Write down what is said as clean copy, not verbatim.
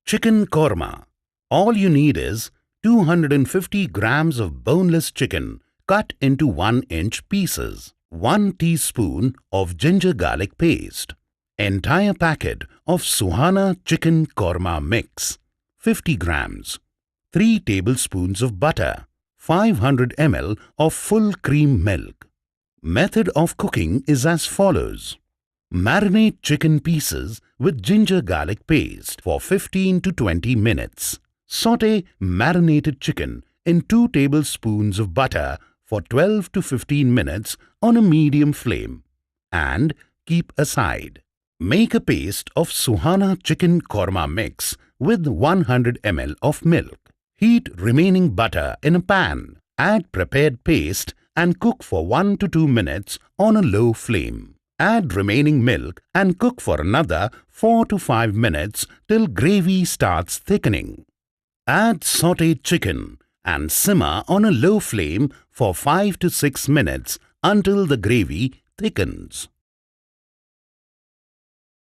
Chicken Korma. All you need is 250 grams of boneless chicken cut into 1-inch pieces, 1 teaspoon of ginger garlic paste, entire packet of Suhana Chicken Korma mix, 50 grams, 3 tablespoons of butter, 500 ml of full cream milk. Method of cooking is as follows. Marinate chicken pieces with ginger garlic paste for 15 to 20 minutes. Sauté marinated chicken in 2 tablespoons of butter for 12 to 15 minutes on a medium flame and keep aside. Make a paste of Suhana Chicken Korma mix with 100 ml of milk. Heat remaining butter in a pan. Add prepared paste and cook for 1 to 2 minutes on a low flame. Add remaining milk and cook for another 4 to 5 minutes till gravy starts thickening. Add sautéed chicken and simmer on a low flame for 5 to 6 minutes until the gravy thickens.